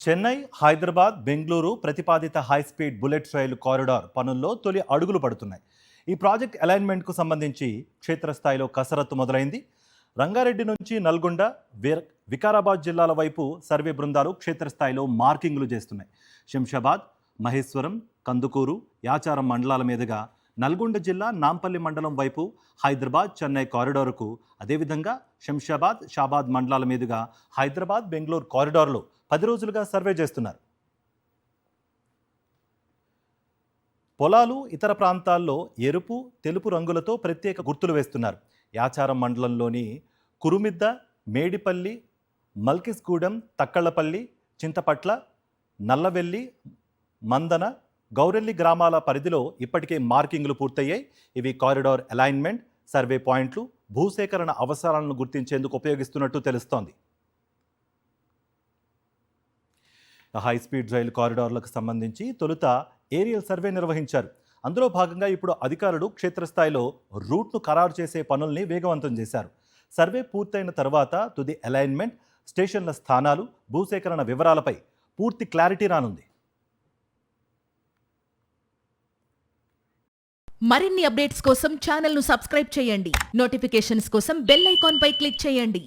చెన్నై, హైదరాబాద్, బెంగళూరు ప్రతిపాదిత high speed bullet రైలు corridor పనుల్లో తొలి అడుగులు పడుతున్నాయి. ఈ ప్రాజెక్ట్ అలైన్మెంట్కు సంబంధించి క్షేత్రస్థాయిలో కసరత్తు మొదలైంది. రంగారెడ్డి నుంచి నల్గొండ, వికారాబాద్ జిల్లాల వైపు సర్వే బృందాలు క్షేత్రస్థాయిలో మార్కింగ్లు చేస్తున్నాయి. శంషాబాద్, మహేశ్వరం, కందుకూరు, యాచారం మండలాల మీదుగా నల్గొండ జిల్లా నాంపల్లి మండలం వైపు హైదరాబాద్, చెన్నై కారిడార్కు, అదేవిధంగా శంషాబాద్, షాబాద్ మండలాల మీదుగా హైదరాబాద్, బెంగళూరు కారిడార్లో 10 రోజులుగా సర్వే చేస్తున్నారు. పొలాలు, ఇతర ప్రాంతాల్లో ఎరుపు, తెలుపు రంగులతో ప్రత్యేక గుర్తులు వేస్తున్నారు. యాచారం మండలంలోని కురుమిద్ద, మేడిపల్లి, మల్కిస్గూడెం, తక్కళ్లపల్లి, చింతపట్ల, నల్లవెల్లి, మందన, గౌరెల్లి గ్రామాల పరిధిలో ఇప్పటికే మార్కింగ్లు పూర్తయ్యాయి. ఇవి కారిడార్ అలైన్మెంట్, సర్వే పాయింట్లు, భూసేకరణ అవసరాలను గుర్తించేందుకు ఉపయోగిస్తున్నట్టు తెలుస్తోంది. హైస్పీడ్ రైలు కారిడార్లకు సంబంధించి తొలుత ఏరియల్ సర్వే నిర్వహించారు. అందులో భాగంగా ఇప్పుడు అధికారులు క్షేత్రస్థాయిలో రూట్ను ఖరారు చేసే పనుల్ని వేగవంతం చేశారు. సర్వే పూర్తయిన తర్వాత తుది అలైన్మెంట్, స్టేషన్ల స్థానాలు, భూసేకరణ వివరాలపై పూర్తి క్లారిటీ రానుంది. మరిన్ని అప్డేట్స్ కోసం ఛానల్ను సబ్స్క్రైబ్ చేయండి. నోటిఫికేషన్స్ కోసం బెల్ ఐకాన్ పై క్లిక్ చేయండి.